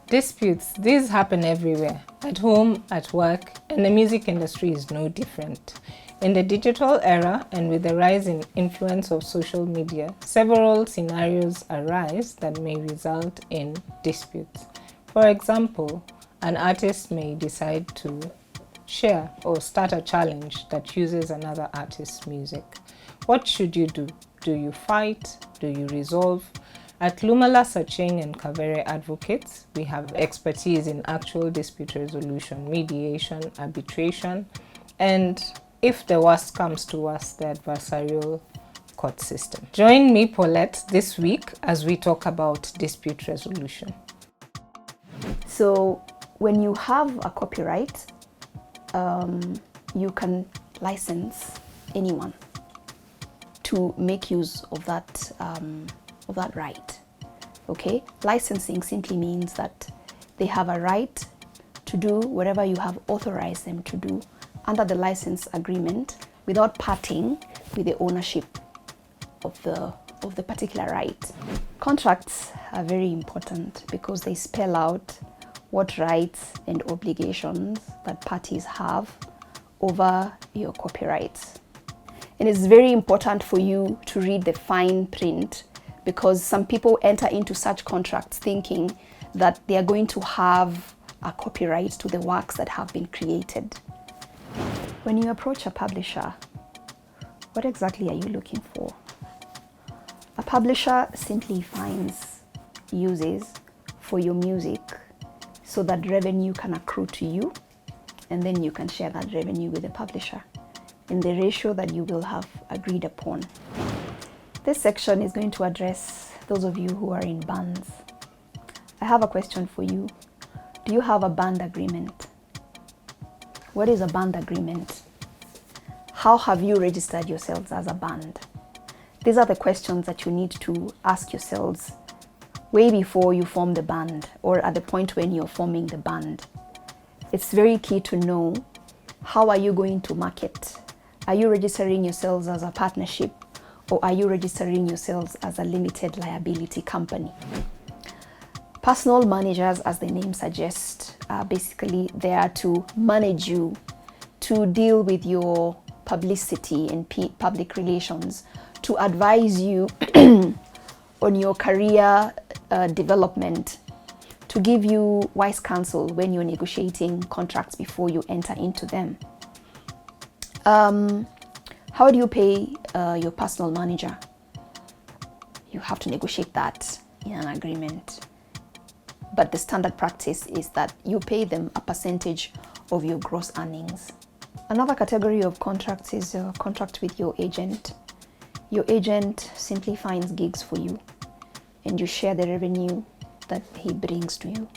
Disputes, these happen everywhere, at home, at work, and the music industry is no different. In the digital era and with the rise in influence of social media, several scenarios arise that may result in disputes. For example, an artist may decide to share or start a challenge that uses another artist's music. What should you do? Do you fight? Do you resolve? At Lumallas Achieng and Kavere Advocates, we have expertise in actual dispute resolution, mediation, arbitration, and if the worst comes to worst, the adversarial court system. Join me, Paulette, this week as we talk about dispute resolution. So when you have a copyright, you can license anyone to make use of that right. Okay, licensing simply means that they have a right to do whatever you have authorized them to do under the license agreement without parting with the ownership of the particular right. Contracts are very important because they spell out what rights and obligations that parties have over your copyrights. And it's very important for you to read the fine print, because some people enter into such contracts thinking that they are going to have a copyright to the works that have been created. When you approach a publisher, what exactly are you looking for? A publisher simply finds uses for your music so that revenue can accrue to you, and then you can share that revenue with the publisher in the ratio that you will have agreed upon. This section is going to address those of you who are in bands. I have a question for you. Do you have a band agreement? What is a band agreement? How have you registered yourselves as a band? These are the questions that you need to ask yourselves way before you form the band or at the point when you're forming the band. It's very key to know, how are you going to market? Are you registering yourselves as a partnership, or are you registering yourselves as a limited liability company? Personal managers, as the name suggests, are basically there to manage you, to deal with your publicity and public relations, to advise you on your career development, to give you wise counsel when you're negotiating contracts before you enter into them. How do you pay your personal manager? You have to negotiate that in an agreement. But the standard practice is that you pay them a percentage of your gross earnings. Another category of contracts is a contract with your agent. Your agent simply finds gigs for you, and you share the revenue that he brings to you.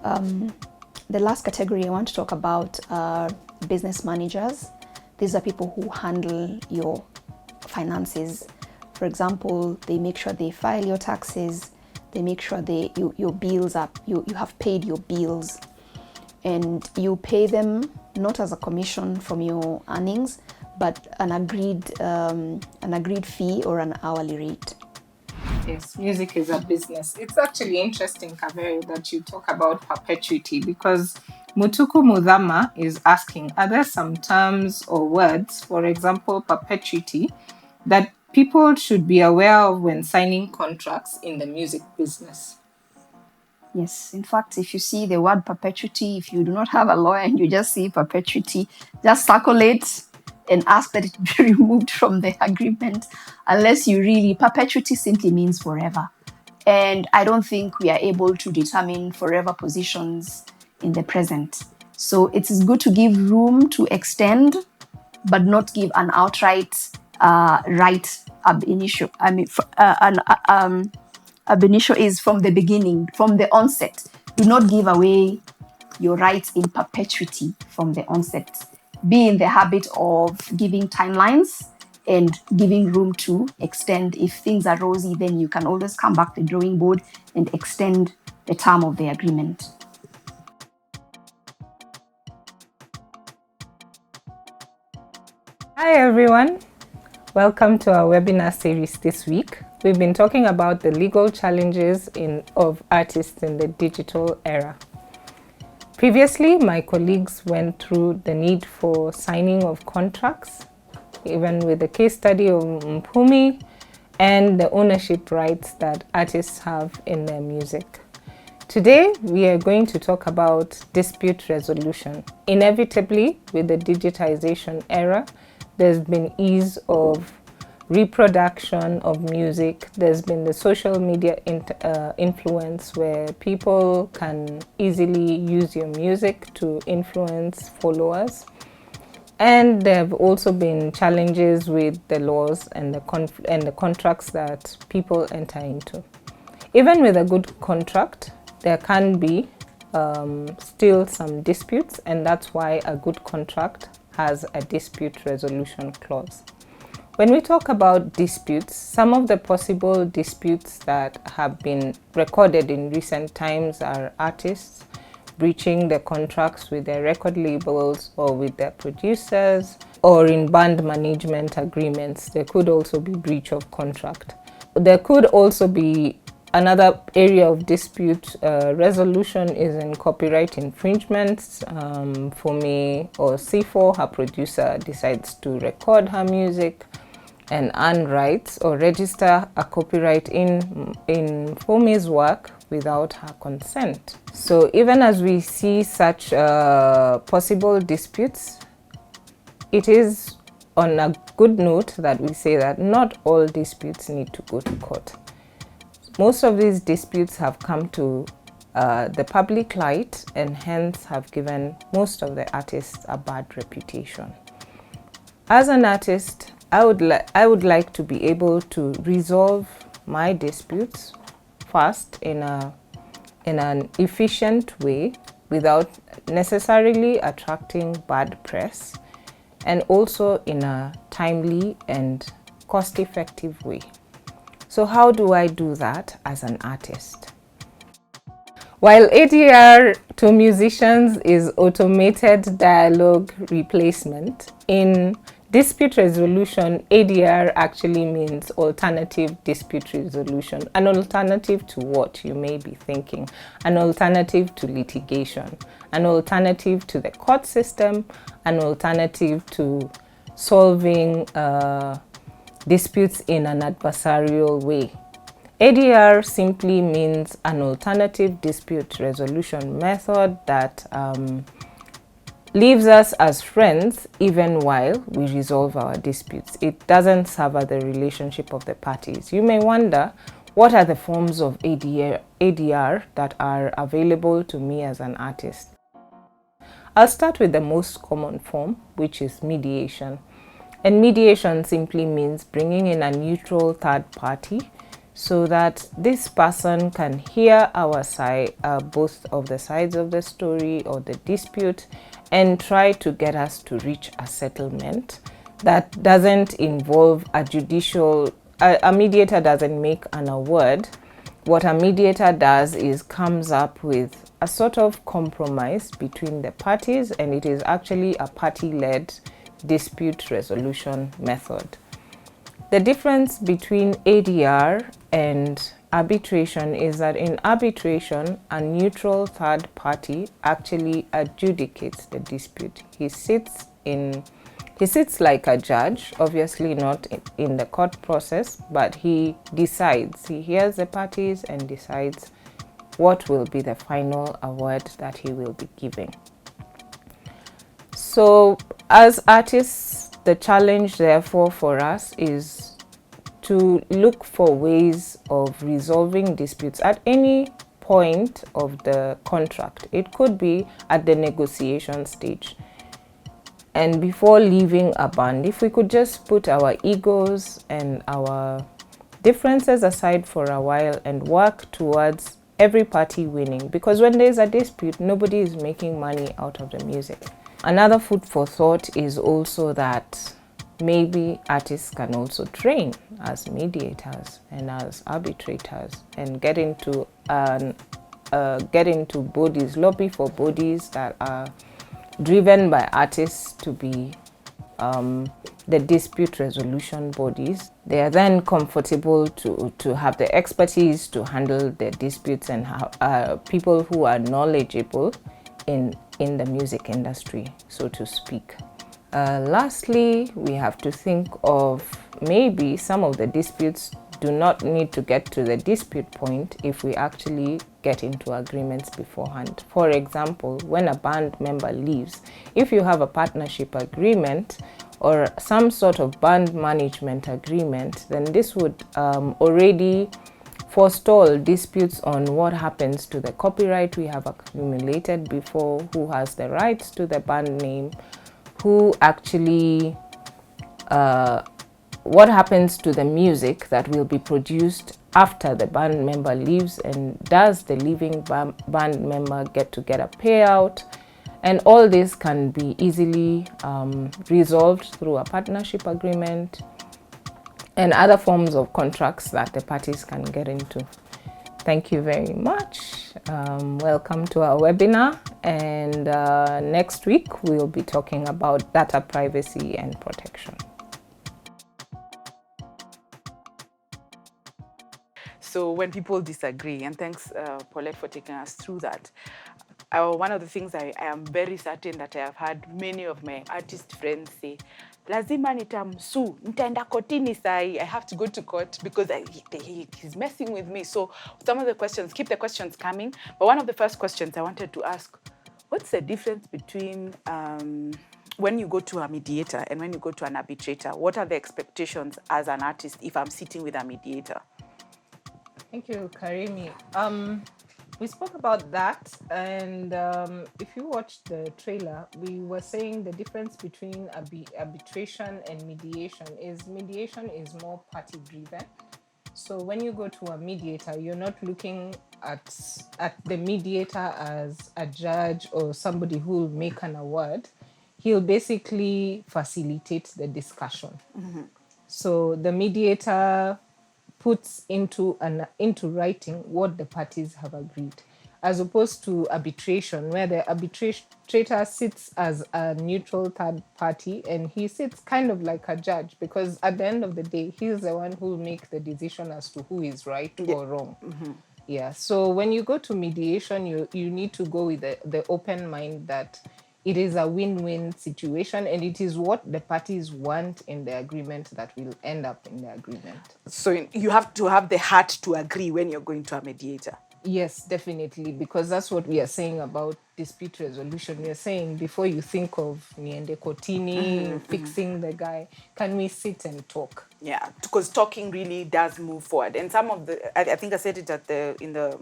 The last category I want to talk about are business managers. These are people who handle your finances. For example, they make sure they file your taxes, they make sure your bills up, you have paid your bills, and you pay them not as a commission from your earnings, but an agreed fee or an hourly rate. Yes, music is a business. It's actually interesting, Kavere, that you talk about perpetuity, because Mutuku Mudhama is asking, are there some terms or words, for example, perpetuity, that people should be aware of when signing contracts in the music business? Yes, in fact, if you see the word perpetuity, if you do not have a lawyer and you just see perpetuity, just circle it and ask that it be removed from the agreement, unless you really, perpetuity simply means forever. And I don't think we are able to determine forever positions in the present. So it is good to give room to extend, but not give an outright right ab initio. Ab initio is from the beginning, from the onset. Do not give away your rights in perpetuity from the onset. Be in the habit of giving timelines and giving room to extend. If things are rosy, then you can always come back to the drawing board and extend the term of the agreement. Hi everyone, welcome to our webinar series this week. we've been talking about the legal challenges of artists in the digital era. Previously, my colleagues went through the need for signing of contracts, even with the case study of Mpumi, and the ownership rights that artists have in their music. Today, we are going to talk about dispute resolution. Inevitably, with the digitization era, there's been ease of reproduction of music. There's been the social media influence where people can easily use your music to influence followers. And there have also been challenges with the laws and the contracts that people enter into. Even with a good contract, there can be still some disputes, and that's why a good contract has a dispute resolution clause. When we talk about disputes, some of the possible disputes that have been recorded in recent times are artists breaching the contracts with their record labels or with their producers, or in band management agreements. There could also be breach of contract. There could also be another area of dispute resolution is in copyright infringements. For me or C4, her producer decides to record her music and earn rights or register a copyright in Fumi's work without her consent. So even as we see such possible disputes, it is on a good note that we say that not all disputes need to go to court. Most of these disputes have come to the public light and hence have given most of the artists a bad reputation. As an artist, I would like to be able to resolve my disputes first in an efficient way without necessarily attracting bad press, and also in a timely and cost-effective way. So how do I do that as an artist? While ADR to musicians is automated dialogue replacement, in dispute resolution, ADR actually means alternative dispute resolution. An alternative to what, you may be thinking? An alternative to litigation, an alternative to the court system, an alternative to solving disputes in an adversarial way. ADR simply means an alternative dispute resolution method that leaves us as friends even while we resolve our disputes. It doesn't sever the relationship of the parties. You may wonder, what are the forms of ADR that are available to me as an artist? I'll start with the most common form, which is mediation. And mediation simply means bringing in a neutral third party so that this person can hear our side, both of the sides of the story or the dispute, and try to get us to reach a settlement that doesn't involve a judicial. A mediator doesn't make an award. What a mediator does is comes up with a sort of compromise between the parties, and it is actually a party-led dispute resolution method. The difference between ADR and arbitration is that in arbitration, a neutral third party actually adjudicates the dispute. He sits like a judge, obviously not in the court process, but he decides. He hears the parties and decides what will be the final award that he will be giving. So as artists, the challenge therefore for us is to look for ways of resolving disputes at any point of the contract. It could be at the negotiation stage. And before leaving a band, if we could just put our egos and our differences aside for a while and work towards every party winning. Because when there's a dispute, nobody is making money out of the music. Another food for thought is also that maybe artists can also train as mediators and as arbitrators and get into bodies, lobby for bodies that are driven by artists to be the dispute resolution bodies. They are then comfortable to have the expertise to handle their disputes and people who are knowledgeable in the music industry, so to speak. Lastly, we have to think of maybe some of the disputes do not need to get to the dispute point if we actually get into agreements beforehand. For example, when a band member leaves, if you have a partnership agreement or some sort of band management agreement, then this would already forestall disputes on what happens to the copyright we have accumulated before, who has the rights to the band name, who actually what happens to the music that will be produced after the band member leaves, and does the leaving band member get a payout? And all this can be easily resolved through a partnership agreement and other forms of contracts that the parties can get into. Thank you very much. Welcome to our webinar, and next week we'll be talking about data privacy and protection. So when people disagree, and thanks Paulette for taking us through that, one of the things I am very certain that I have had many of my artist friends say, lazima nitamsuu, nitaenda kotini sai, I have to go to court because he's messing with me. So some of the questions, keep the questions coming, but one of the first questions I wanted to ask, what's the difference between when you go to a mediator and when you go to an arbitrator? What are the expectations as an artist if I'm sitting with a mediator? Thank you, Karimi. We spoke about that, and if you watched the trailer, we were saying the difference between arbitration and mediation is more party driven. So when you go to a mediator, you're not looking at the mediator as a judge or somebody who will make an award. He'll basically facilitate the discussion. Mm-hmm. So the mediator puts into writing what the parties have agreed, as opposed to arbitration, where the arbitrator sits as a neutral third party, and he sits kind of like a judge, because at the end of the day, he's the one who will make the decision as to who is right or wrong. Mm-hmm. Yeah. So when you go to mediation, you need to go with the open mind that it is a win-win situation, and it is what the parties want in the agreement that will end up in the agreement. So you have to have the heart to agree when you're going to a mediator. Yes, definitely, because that's what we are saying about dispute resolution. We are saying before you think of niende kotini, fixing the guy, can we sit and talk? Yeah, because talking really does move forward. And some of the, I think I said it in the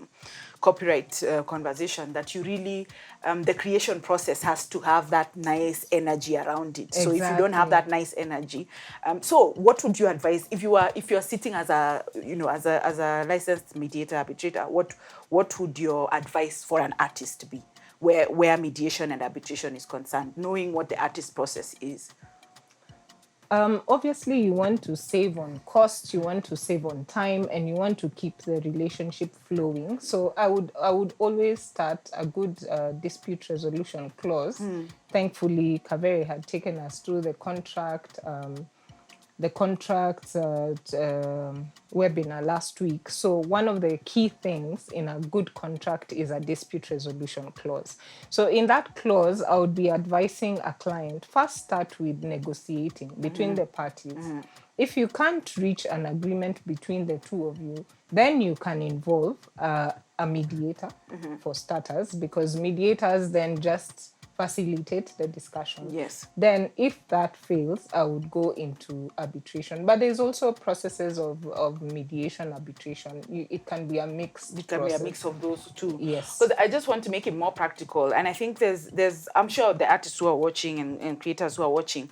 copyright conversation, that you really, the creation process has to have that nice energy around it. So if you don't have that nice energy, so what would you advise if you're sitting as a licensed mediator, arbitrator? What would your advice for an artist be, where mediation and arbitration is concerned, knowing what the artist process is? Obviously, you want to save on costs, you want to save on time, and you want to keep the relationship flowing. So I would always start a good dispute resolution clause. Thankfully, Kavere had taken us through the contract webinar last week. So one of the key things in a good contract is a dispute resolution clause. So in that clause, I would be advising a client, first start with negotiating between the parties. If you can't reach an agreement between the two of you, then you can involve a mediator for starters, because mediators then just facilitate the discussion. Yes. Then if that fails, I would go into arbitration. But there's also processes of mediation, arbitration. It can be a mix. It can be a mix of those two. Yes. Because I just want to make it more practical. And I think there's I'm sure the artists who are watching and creators who are watching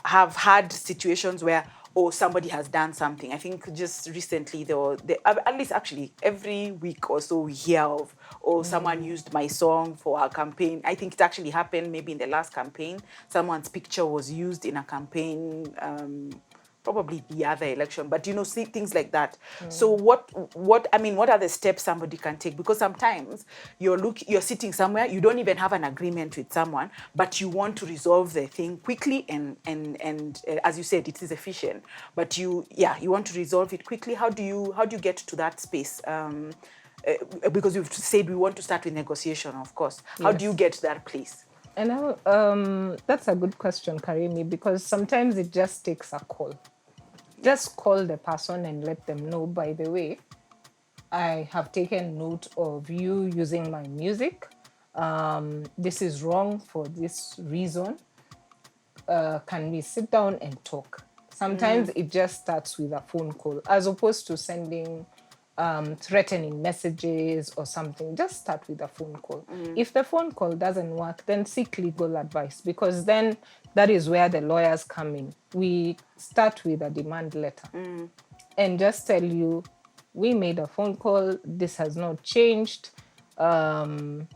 have had situations where, somebody has done something. I think just recently at least actually every week or so we hear of, someone used my song for a campaign. I think it actually happened maybe in the last campaign. Someone's picture was used in a campaign probably the other election, but see things like that. So what are the steps somebody can take? Because sometimes you're sitting somewhere, you don't even have an agreement with someone, but you want to resolve the thing quickly and as you said, it is efficient, but you want to resolve it quickly. How do you get to that space? Because you've said we want to start with negotiation, of course. How do you get to that place? And that's a good question, Karimi, because sometimes it just takes a call. Just call the person and let them know, by the way, I have taken note of you using my music. This is wrong for this reason. Can we sit down and talk? Sometimes it just starts with a phone call, as opposed to sending threatening messages or something. Just start with a phone call. If the phone call doesn't work, then seek legal advice, because then that is where the lawyers come in. We start with a demand letter and just tell you, we made a phone call, this has not changed. Then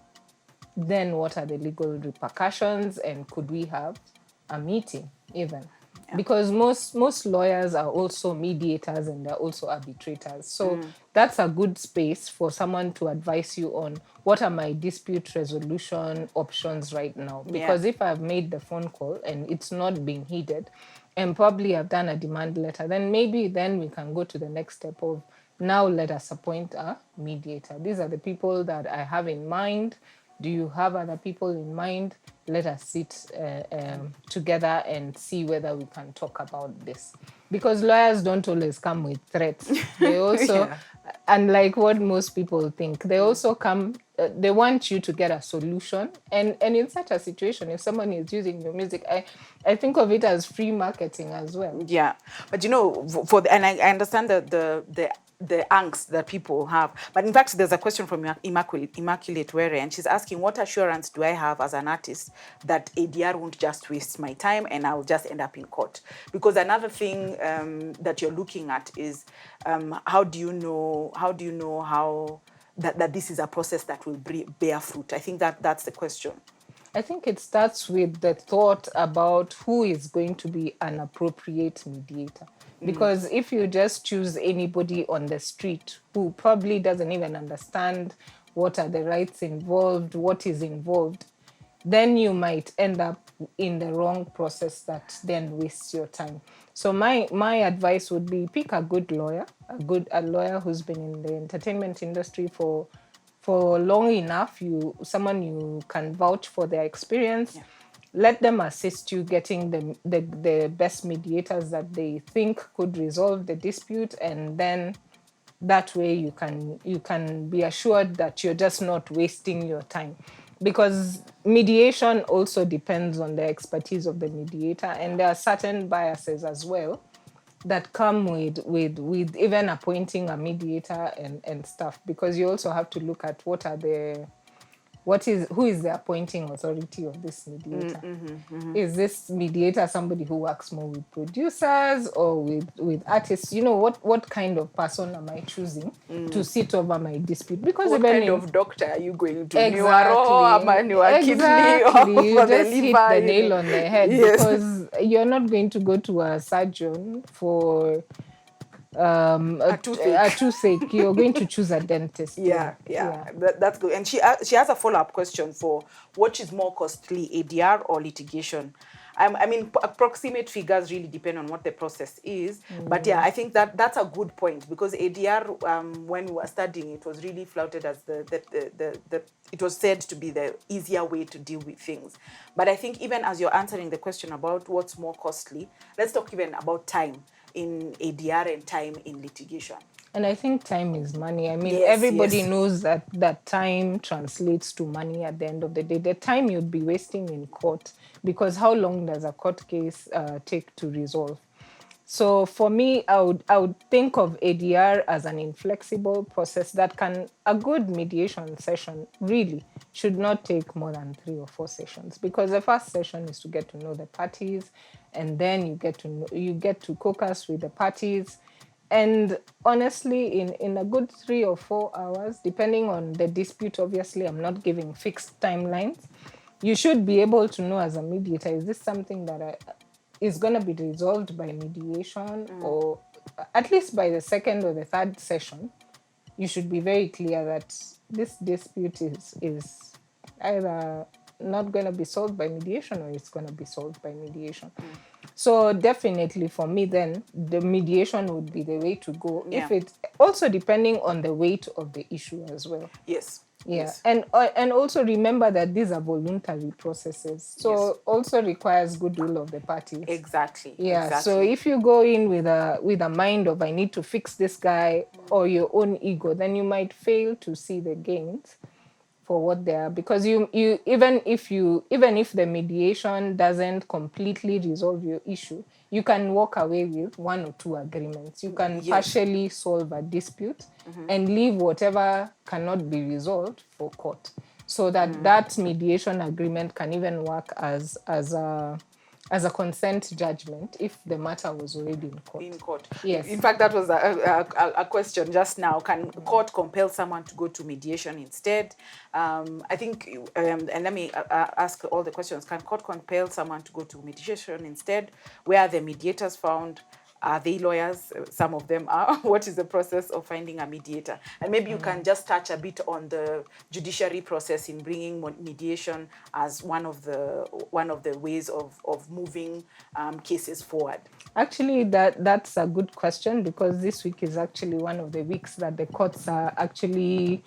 what are the legal repercussions, and could we have a meeting even? Because most lawyers are also mediators and they're also arbitrators. So that's a good space for someone to advise you on what are my dispute resolution options right now. Because if I've made the phone call and it's not being heeded, and probably I've done a demand letter, then maybe then we can go to the next step of, now let us appoint a mediator. These are the people that I have in mind. Do you have other people in mind? Let us sit together and see whether we can talk about this. Because lawyers don't always come with threats. They also, unlike what most people think, they also come, they want you to get a solution. And in such a situation, if someone is using your music, I think of it as free marketing as well. Yeah, but and I understand the angst that people have. But in fact, there's a question from Immaculate Were, and she's asking, what assurance do I have as an artist that ADR won't just waste my time and I'll just end up in court? Because another thing that you're looking at is how do you know how that this is a process that will bear fruit? I think that's the question. I think it starts with the thought about who is going to be an appropriate mediator. Because if you just choose anybody on the street who probably doesn't even understand what are the rights involved, what is involved, then you might end up in the wrong process that then wastes your time. So my advice would be, pick a good lawyer, a lawyer who's been in the entertainment industry for long enough, someone you can vouch for their experience. Yeah. Let them assist you getting the best mediators that they think could resolve the dispute, and then that way you can be assured that you're just not wasting your time. Because mediation also depends on the expertise of the mediator, and there are certain biases as well that come with even appointing a mediator and stuff, because you also have to look at who is the appointing authority of this mediator. Is this mediator somebody who works more with producers or with artists? What kind of person am I choosing to sit over my dispute? Because what kind of doctor are you going to? Exactly. You just hit the nail on the head. Yes. Because you're not going to go to a surgeon for a toothache. You're going to choose a dentist. That's good. And she has a follow-up question for what is more costly, ADR or litigation? I mean, approximate figures really depend on what the process is. But yeah, I think that's a good point, because ADR, when we were studying, it was really flouted as it was said to be the easier way to deal with things. But I think even as you're answering the question about what's more costly, let's talk even about time in ADR and time in litigation. And I think time is money. I mean, everybody knows that time translates to money at the end of the day. The time you'd be wasting in court, because how long does a court case take to resolve? So for me, I would think of ADR as an inflexible process that a good mediation session really should not take more than 3 or 4 sessions, because the first session is to get to know the parties, and then you get to caucus with the parties. And honestly, in a good 3 or 4 hours, depending on the dispute, obviously I'm not giving fixed timelines, you should be able to know as a mediator, is this something that is going to be resolved by mediation, or at least by the second or the third session, you should be very clear that this dispute is either not going to be solved by mediation, or it's going to be solved by mediation. So definitely for me then, the mediation would be the way to go. Yeah. If it's also depending on the weight of the issue as well. Yes. Yeah, Yes. and also remember that these are voluntary processes, so Yes. also requires goodwill of the parties. Exactly. Yeah, Exactly. so if you go in with a mind of I need to fix this guy, or your own ego, then you might fail to see the gains for what they are, because you even if the mediation doesn't completely resolve your issue, you can walk away with one or two agreements. You can partially solve a dispute and leave whatever cannot be resolved for court, so that that mediation agreement can even work as a consent judgment if the matter was already in court. In court. Yes. In fact, that was a question just now. Can court compel someone to go to mediation instead? I think, and let me ask all the questions. Can court compel someone to go to mediation instead? Where are the mediators found? Are they lawyers? Some of them are. What is the process of finding a mediator? And maybe you can just touch a bit on the judiciary process in bringing mediation as one of the ways of moving cases forward. Actually, that's a good question, because this week is actually one of the weeks that the courts are actually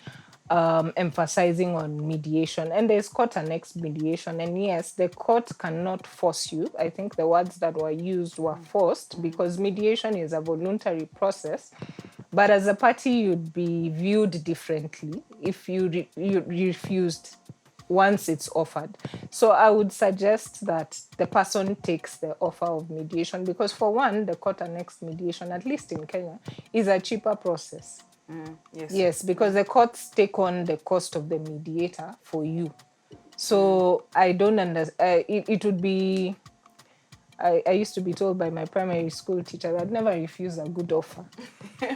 emphasizing on mediation, and there's court annexed mediation. And yes, the court cannot force you. I think the words that were used were forced, because mediation is a voluntary process, but as a party you'd be viewed differently if you refused once it's offered. So I would suggest that the person takes the offer of mediation, because for one, the court annexed mediation, at least in Kenya, is a cheaper process. Yes. Yes, because the courts take on the cost of the mediator for you. So I don't understand. It would be. I used to be told by my primary school teacher that never refuse a good offer.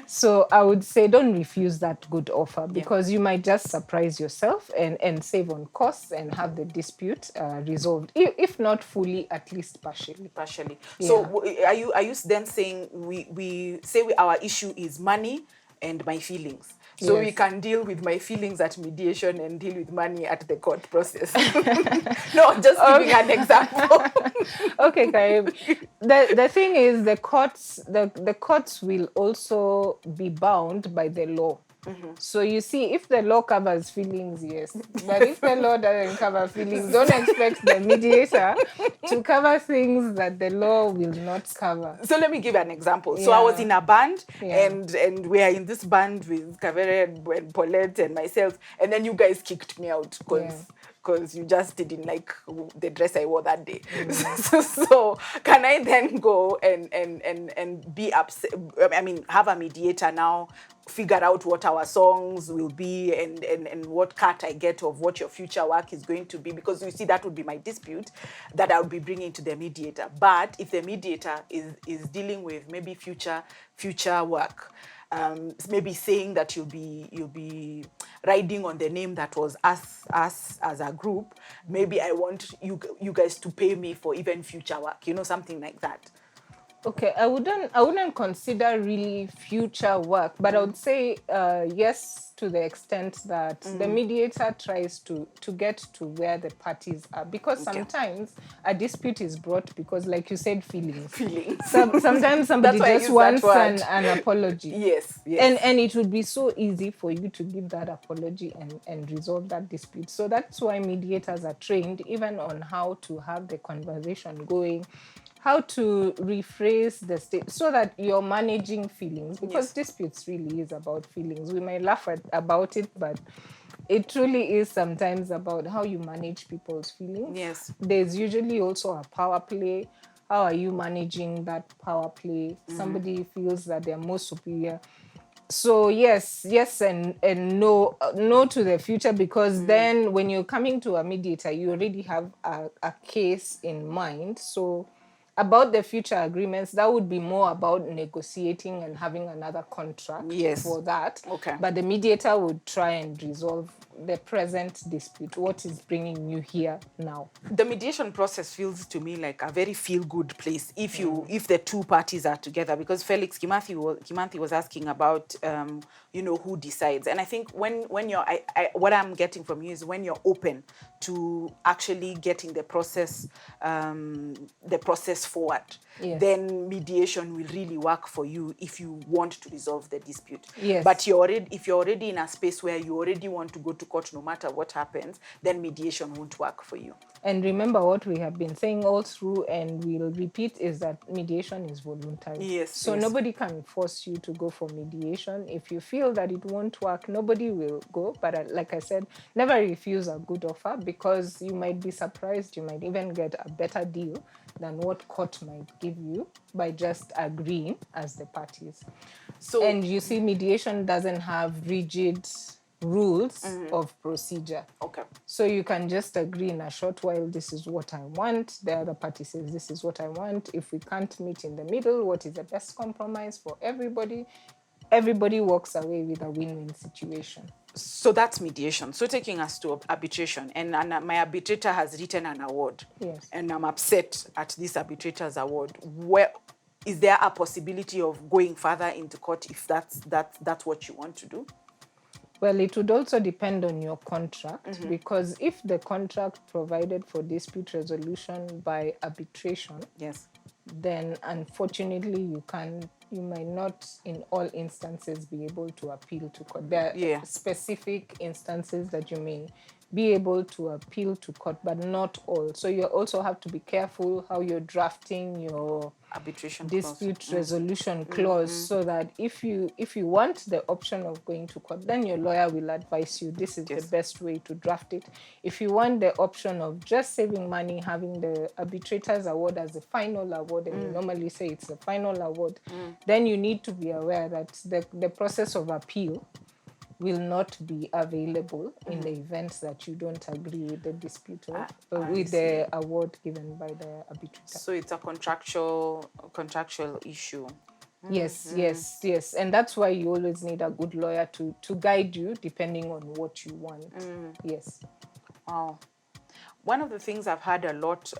So I would say don't refuse that good offer, because you might just surprise yourself and save on costs and have the dispute resolved, if not fully, at least partially. Partially. Yeah. So are you then saying we say our issue is money and my feelings? So we can deal with my feelings at mediation and deal with money at the court process. No, just giving an example. Okay, Karim. The thing is, the courts will also be bound by the law. So you see, if the law covers feelings, yes. But if the law doesn't cover feelings, don't expect the mediator to cover things that the law will not cover. So let me give an example. So I was in a band, Yeah. and we are in this band with Kavere and Paulette and myself, and then you guys kicked me out because you just didn't like the dress I wore that day. So can I then go and be upset? I mean, have a mediator now, figure out what our songs will be and what cut I get of what your future work is going to be, because you see, that would be my dispute that I would be bringing to the mediator. But if the mediator is dealing with maybe future work, maybe saying that you'll be riding on the name that was us as a group, maybe I want you guys to pay me for even future work, something like that. Okay, I wouldn't consider really future work, but I would say yes, to the extent that the mediator tries to get to where the parties are, because sometimes a dispute is brought because, like you said, feelings. Sometimes somebody just wants an apology. Yes. And it would be so easy for you to give that apology and resolve that dispute. So that's why mediators are trained even on how to have the conversation going, how to rephrase the state so that you're managing feelings, because disputes really is about feelings. We may laugh about it, but it truly is sometimes about how you manage people's feelings. Yes. There's usually also a power play. How are you managing that power play? Somebody feels that they're more superior. So yes and no to the future, because then when you're coming to a mediator, you already have a case in mind. So About the future agreements, that would be more about negotiating and having another contract for that. Okay. But the mediator would try and resolve the present dispute, what is bringing you here now. The mediation process feels to me like a very feel-good place if the two parties are together, because Felix Kimanthi was asking about who decides, and I think when you're what I'm getting from you is when you're open to actually getting the process forward, Yes. then mediation will really work for you if you want to resolve the dispute. Yes. But if you're already in a space where you already want to go to court no matter what happens, then mediation won't work for you. And remember what we have been saying all through, and we'll repeat, is that mediation is voluntary. Yes. So nobody can force you to go for mediation. If you feel that it won't work, nobody will go. But like I said, never refuse a good offer, because you might be surprised. You might even get a better deal than what court might give you by just agreeing as the parties. So, and you see, mediation doesn't have rigid rules of procedure. Okay. So you can just agree in a short while, this is what I want. The other party says, this is what I want. If we can't meet in the middle, what is the best compromise for everybody? Everybody walks away with a win-win situation. So that's mediation. So taking us to arbitration, and my arbitrator has written an award. Yes. And I'm upset at this arbitrator's award. Where is there a possibility of going further into court if that's what you want to do? Well, it would also depend on your contract, because if the contract provided for dispute resolution by arbitration, Yes, then unfortunately you might not in all instances be able to appeal to court. There are specific instances that you may be able to appeal to court, but not all. So you also have to be careful how you're drafting your arbitration dispute clause. resolution clause, so that if you want the option of going to court, then your lawyer will advise you this is the best way to draft it. If you want the option of just saving money, having the arbitrator's award as the final award, and you normally say it's the final award, then you need to be aware that the process of appeal will not be available in the event that you don't agree with the dispute with the award given by the arbitrator. So it's a contractual issue. Yes, yes. And that's why you always need a good lawyer to guide you depending on what you want. Yes. Wow. One of the things I've heard a lot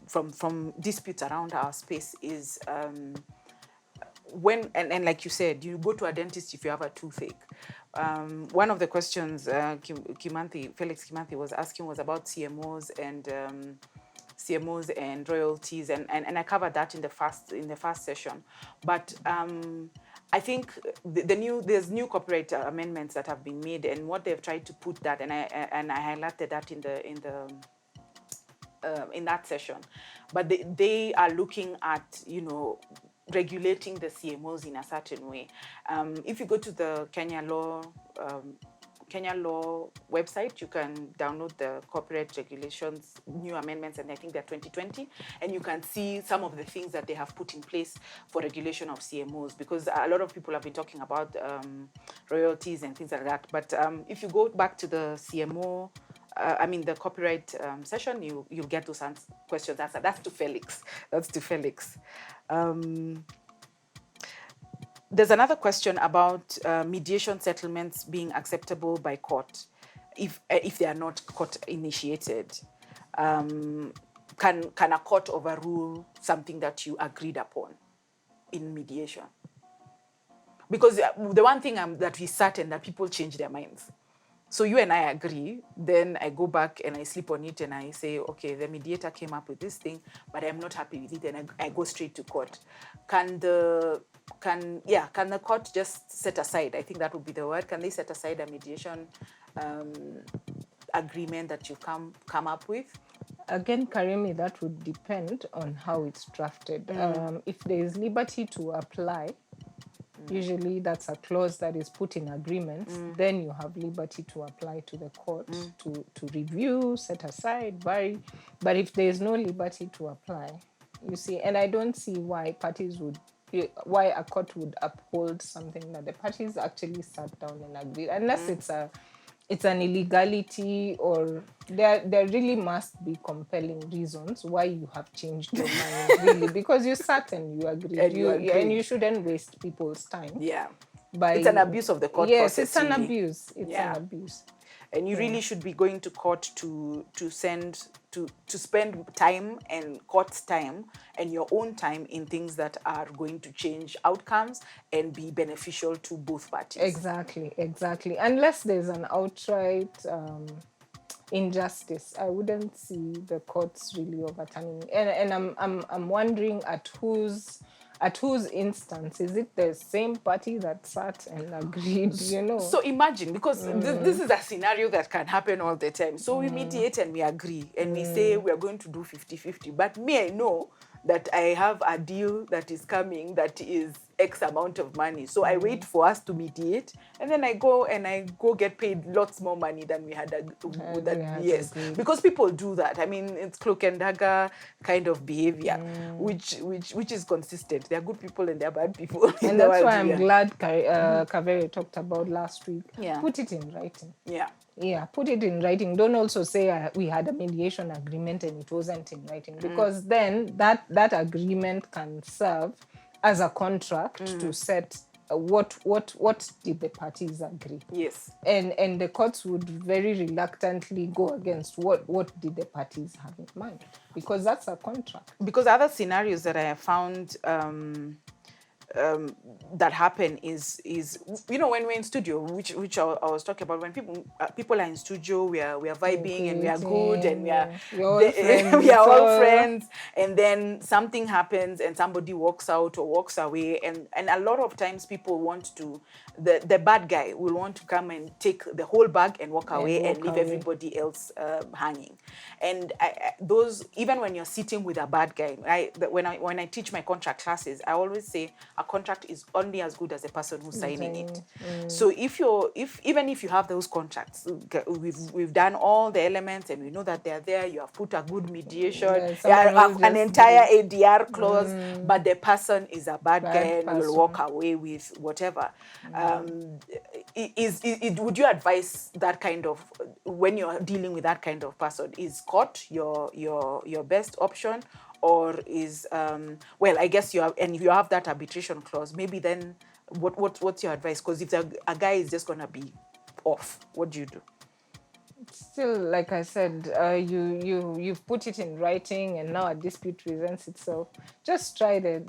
from disputes around our space is when, and like you said, you go to a dentist if you have a toothache. One of the questions Felix Kimanthi was asking was about CMOs and royalties, and I covered that in the first session. But I think there's new corporate amendments that have been made, and what they've tried to put that, and I highlighted that in that session. But they are looking at regulating the CMOs in a certain way. If you go to the Kenya Law website, you can download the corporate regulations, new amendments, and I think they're 2020, and you can see some of the things that they have put in place for regulation of CMOs, because a lot of people have been talking about royalties and things like that. But if you go back to the CMO, the copyright session, you'll get those questions answered. That's to Felix. There's another question about mediation settlements being acceptable by court if they are not court initiated. Can a court overrule something that you agreed upon in mediation? Because the one thing that is certain that people change their minds. So you and I agree, then I go back and I sleep on it and I say, okay, the mediator came up with this thing, but I'm not happy with it, and I go straight to court. Can the court just set aside? I think that would be the word. Can they set aside a mediation agreement that you come up with? Again, Karimi, that would depend on how it's drafted. If there is liberty to apply, usually that's a clause that is put in agreements, then you have liberty to apply to the court to review, set aside, vary. But if there is no liberty to apply, you see, and I don't see why a court would uphold something that the parties actually sat down and agreed, unless it's an illegality, or there really must be compelling reasons why you have changed your mind, really, because you sat and you agreed. And you shouldn't waste people's time. Yeah. By, it's an abuse of the court yes, process. It's an really. abuse. It's an abuse. And you really should be going to court to spend time and court's time and your own time in things that are going to change outcomes and be beneficial to both parties. Exactly. Unless there's an outright injustice, I wouldn't see the courts really overturning. And I'm wondering at whose instance. Is it the same party that sat and agreed, So imagine, because this is a scenario that can happen all the time. So we mediate and we agree and we say we are going to do 50-50. But I know that I have a deal that is coming that is X amount of money. So I wait for us to mediate, and then I go get paid lots more money than we had yes. Agreed. Because people do that. I mean, it's cloak and dagger kind of behavior, which is consistent. There are good people and there are bad people. And that's why I'm glad Kavere talked about last week. Yeah. Put it in writing. Yeah, put it in writing. Don't also say we had a mediation agreement and it wasn't in writing, because then that agreement can serve as a contract to set what did the parties agree. Yes. And the courts would very reluctantly go against what did the parties have in mind, because that's a contract. Because other scenarios that I have found that happen is when we're in studio, which I was talking about, when people are in studio, we are vibing and we are good and we are all friends, and then something happens and somebody walks out or walks away, and a lot of times people want to, the bad guy will want to come and take the whole bag and walk away and leave everybody else hanging. And those, even when you're sitting with a bad guy, when I teach my contract classes, I always say a contract is only as good as the person who's signing it. So even if you have those contracts, we've done all the elements and we know that they're there, you have put a good mediation, an entire ADR clause, but the person is a bad guy and will walk away with whatever. Would you advise that kind of, when you're dealing with that kind of person, is court your best option? Or is I guess you have, and if you have that arbitration clause, maybe then what's your advice? Because if a guy is just gonna be off, what do you do? Still, like I said, you've put it in writing, and now a dispute presents itself. Just try the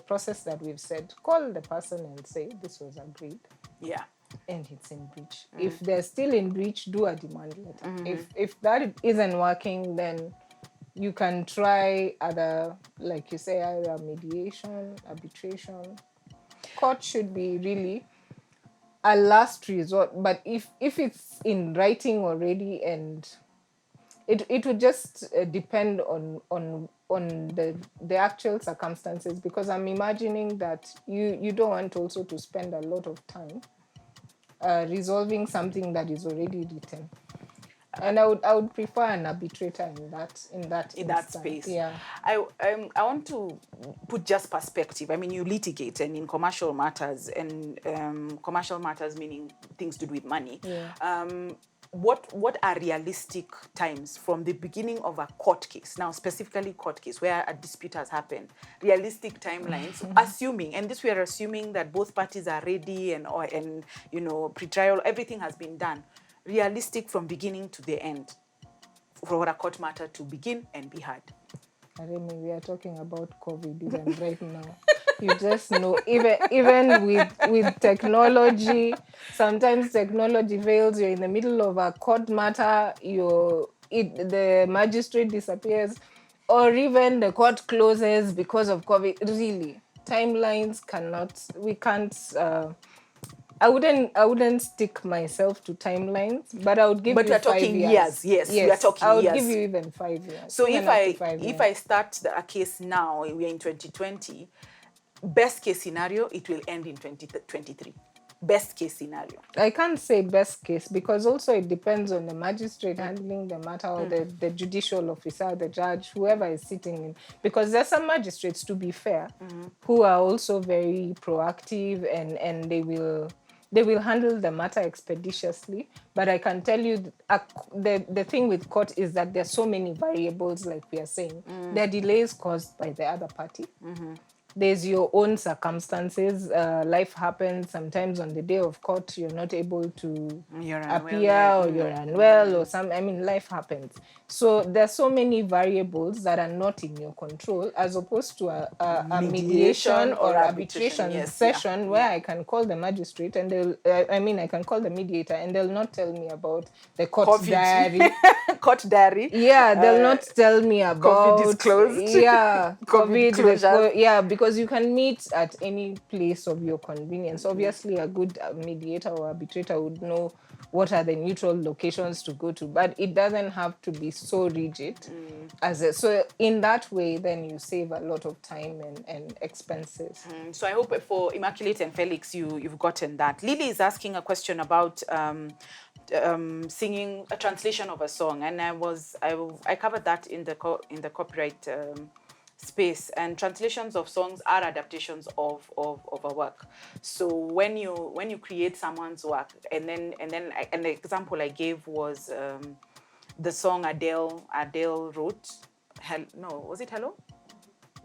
process that we've said. Call the person and say this was agreed. Yeah. And it's in breach. If they're still in breach, do a demand letter. If that isn't working, then you can try other, like you say, either mediation, arbitration. Court should be really a last resort. But if it's in writing already, and it would just depend on the actual circumstances, because I'm imagining that you don't want also to spend a lot of time resolving something that is already written. And I would prefer an arbitrator in that space. Yeah. I want to put just perspective. I mean, you litigate, and in commercial matters, and commercial matters meaning things to do with money. Yeah. What are realistic times from the beginning of a court case? Now, specifically court case where a dispute has happened. Realistic timelines, assuming, and this we are assuming that both parties are ready and pre-trial, everything has been done. Realistic from beginning to the end for a court matter to begin and be heard. I don't know, we are talking about COVID even right now. You just know, even with technology, sometimes technology fails. You're in the middle of a court matter, the magistrate disappears, or even the court closes because of COVID. Really, timelines we can't. I wouldn't stick myself to timelines, but I would give you 5 years. But we're talking years. Yes, we are talking years. I would years. give you even 5 years. So if I start a case now, we're in 2020, best case scenario, it will end in 2023. Best case scenario. I can't say best case, because also it depends on the magistrate handling the matter, or the judicial officer, the judge, whoever is sitting in. Because there's some magistrates, to be fair, who are also very proactive, and they will handle the matter expeditiously. But I can tell you, the thing with court is that there's so many variables, like we are saying. There are delays caused by the other party. There's your own circumstances. Life happens. Sometimes on the day of court, you're not able to appear, or you're unwell, or some. I mean, life happens. So there's so many variables that are not in your control, as opposed to a mediation or arbitration session where I can call the magistrate and they'll. I can call the mediator and they'll not tell me about the court diary. Court diary. Yeah, they'll not tell me about COVID is closed. Yeah, COVID closure. because you can meet at any place of your convenience. Obviously, a good mediator or arbitrator would know what are the neutral locations to go to, but it doesn't have to be so rigid. So in that way, then you save a lot of time and expenses. So I hope for Immaculate and Felix, you've gotten that. Lily is asking a question about singing a translation of a song, and I covered that in the copyright space. And translations of songs are adaptations of a work. So when you create someone's work, and the example I gave was the song Adele wrote. Was it Hello?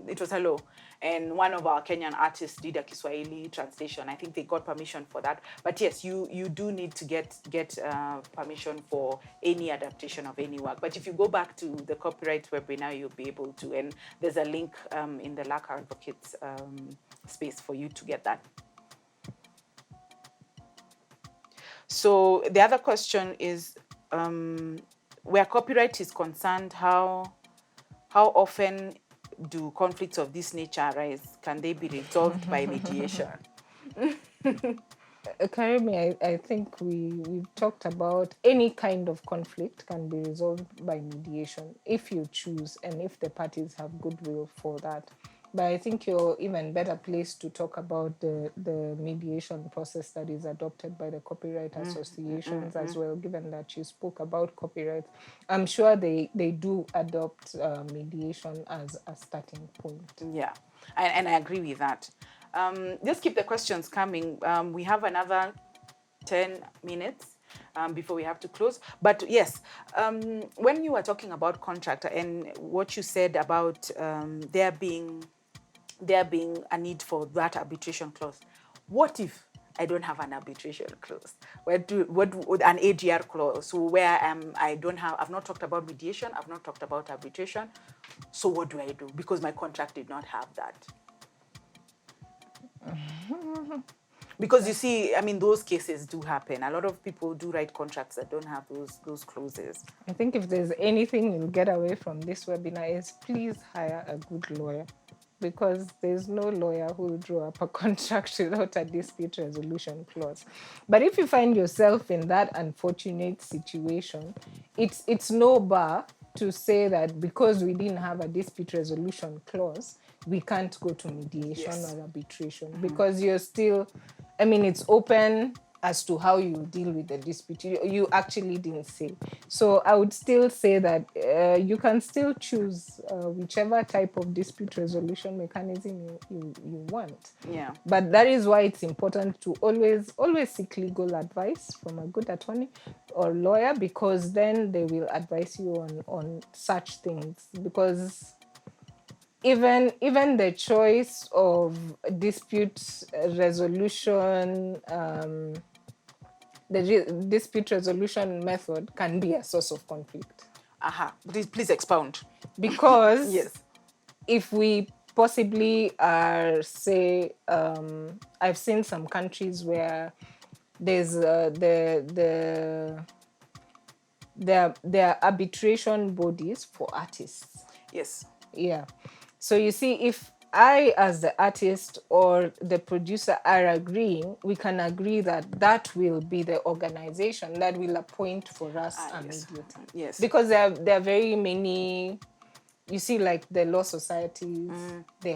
It was Hello. And one of our Kenyan artists did a Kiswahili translation. I think they got permission for that. But yes, you do need to get permission for any adaptation of any work. But if you go back to the copyright webinar, you'll be able to. And there's a link in the LAK Advocates space for you to get that. So the other question is, where copyright is concerned, how often do conflicts of this nature arise? Can they be resolved by mediation? Karimi, I think we've talked about any kind of conflict can be resolved by mediation if you choose and if the parties have goodwill for that. But I think you're even better placed to talk about the mediation process that is adopted by the copyright associations as well, given that you spoke about copyright. I'm sure they do adopt mediation as a starting point. Yeah, and I agree with that. Just keep the questions coming. We have another 10 minutes before we have to close. But yes, when you were talking about contract and what you said about there being a need for that arbitration clause, what if I don't have an arbitration clause? What an ADR clause? So where I've not talked about mediation, I've not talked about arbitration. So what do I do? Because my contract did not have that. Because you see, I mean, those cases do happen. A lot of people do write contracts that don't have those clauses. I think if there's anything you'll get away from this webinar is please hire a good lawyer, because there's no lawyer who will draw up a contract without a dispute resolution clause. But if you find yourself in that unfortunate situation, it's no bar to say that because we didn't have a dispute resolution clause, we can't go to mediation or arbitration, because you're still, I mean, it's open as to how you deal with the dispute. You actually didn't say. So I would still say that you can still choose whichever type of dispute resolution mechanism you want. Yeah. But that is why it's important to always seek legal advice from a good attorney or lawyer, because then they will advise you on such things. Because even the choice of dispute resolution, the dispute resolution method can be a source of conflict. Please expound. Because yes, if we possibly are, say, I've seen some countries where there's there are arbitration bodies for artists. Yes. Yeah. So you see, if I, as the artist or the producer, are agreeing, we can agree that will be the organization that will appoint for us a mediator. Yes. Because there are very many, you see, like the law societies, they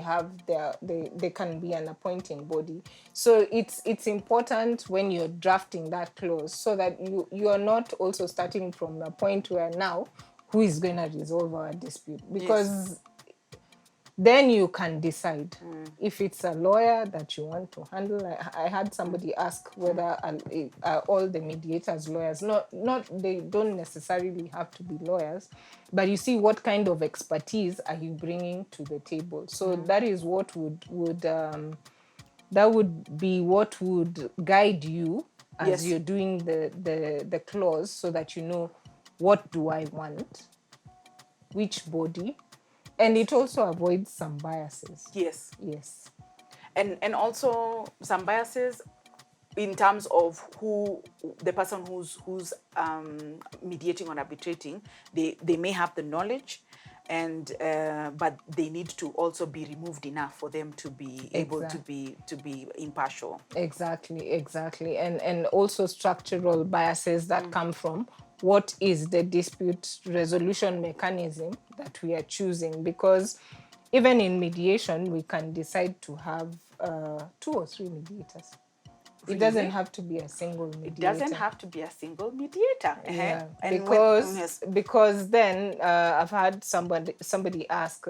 can be an appointing body. So it's important when you're drafting that clause so that you are not also starting from a point where now, who is going to resolve our dispute? Because then you can decide if it's a lawyer that you want to handle. I had somebody ask whether are all the mediators lawyers. Not they don't necessarily have to be lawyers, but you see what kind of expertise are you bringing to the table. So that is what that would be what would guide you as Yes. you're doing the clause, so that you know, what do I want, which body, and it also avoids some biases. Yes. Yes. And also some biases in terms of who the person who's mediating or arbitrating, they may have the knowledge, and but they need to also be removed enough for them to be able to be impartial. Exactly. And also structural biases that come from what is the dispute resolution mechanism that we are choosing, because even in mediation we can decide to have 2 or 3 mediators. It doesn't Really? have to be a single mediator. It doesn't have to be a single mediator. Yeah, And because then I've had somebody ask,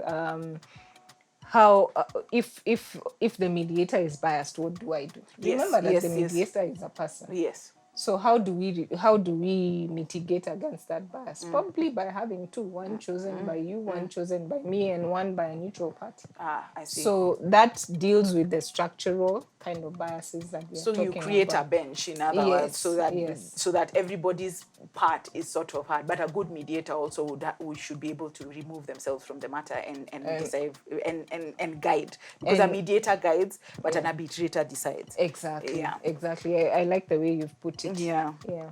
how if the mediator is biased, what do I do? Yes, Remember that yes, the yes. mediator is a person. Yes. So how do we mitigate against that bias? Probably by having 2, one chosen by you, one chosen by me, and one by a neutral party. I see. So that deals with the structural kind of biases that we are talking about. So you create a bench, in other words, so that everybody's part is sort of hard. But a good mediator also should be able to remove themselves from the matter and decide and guide, because a mediator guides, but an arbitrator decides. Exactly. Yeah. Exactly. I like the way you've put it. Yeah. Yeah.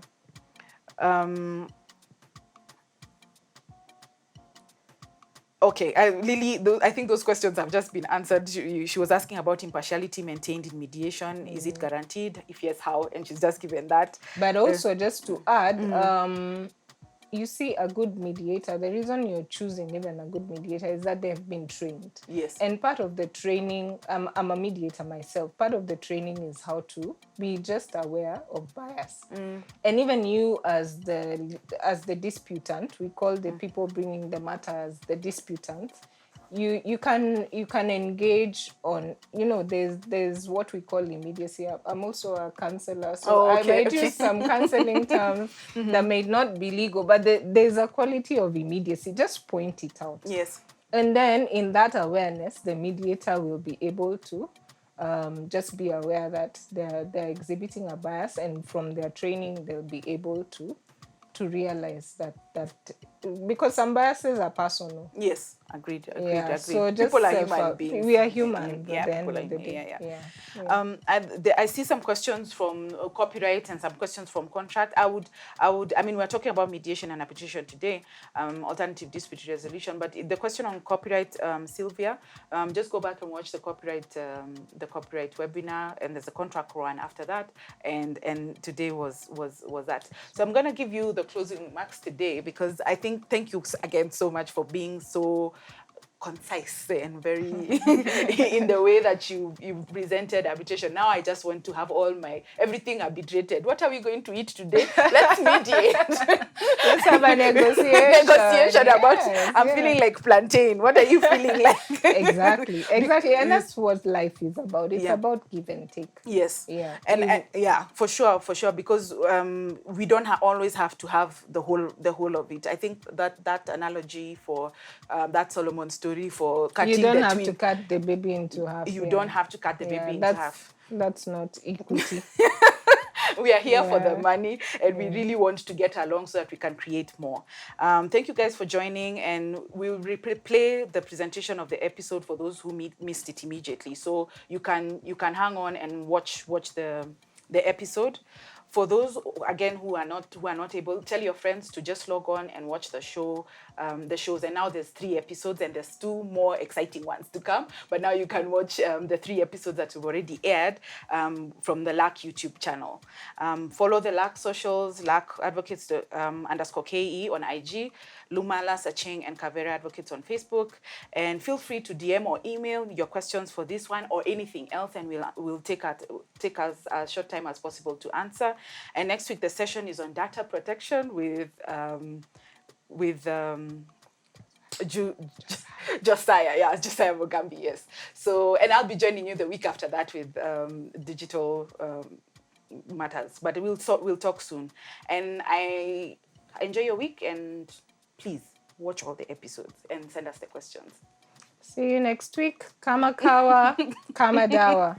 Okay, Lily, I think those questions have just been answered. She was asking about impartiality maintained in mediation. Is it guaranteed? If yes, how? And she's just given that. But also, just to add, you see, a good mediator, the reason you're choosing even a good mediator is that they've been trained. Yes. And part of the training, I'm a mediator myself, part of the training is how to be just aware of bias. And even you as the disputant, we call the people bringing the matter as the disputant, you can engage on, there's what we call immediacy. I'm also a counselor, so I might use some counseling terms that may not be legal, but there's a quality of immediacy. Just point it out. Yes. And then in that awareness, the mediator will be able to just be aware that they're exhibiting a bias, and from their training they'll be able to realize that because some biases are personal. Yes, agreed. So just people are human beings. We are human. Yeah, at the people end are of the day. Yeah. I see some questions from copyright and some questions from contract. I mean, we're talking about mediation and arbitration today, alternative dispute resolution. But the question on copyright, Sylvia, just go back and watch the copyright webinar, and there's a contract one after that, and today was that. So I'm gonna give you the closing remarks today, because I think, thank you again so much for being so concise and very in the way that you presented arbitration. Now I just want to have everything arbitrated. What are we going to eat today? Let's mediate. Let's have a negotiation. About I'm feeling like plantain. What are you feeling like? Exactly. And that's what life is about. It's about give and take. Yes. Yeah. And for sure, because we don't always have to have the whole of it. I think that analogy for that Solomon story for cutting you don't have to cut the baby into half. You don't have to cut the baby into half. That's not equity. We are here for the money, and we really want to get along so that we can create more. Thank you guys for joining, and we'll replay the presentation of the episode for those who missed it immediately. So you can hang on and watch the episode. For those, again, who are not able, tell your friends to just log on and watch the shows. And now there's 3 episodes, and there's 2 more exciting ones to come. But now you can watch the 3 episodes that we've already aired from the LAK YouTube channel. Follow the LAK socials, LAK Advocates _KE on IG, Lumallas, Achieng, and Kavere Advocates on Facebook. And feel free to DM or email your questions for this one or anything else, and we'll take us as short time as possible to answer. And next week the session is on data protection with Josiah Mugambi, yes. So, and I'll be joining you the week after that with digital matters. But we'll talk soon. And I enjoy your week, and please watch all the episodes and send us the questions. See you next week. Kama kawa, kama dawa.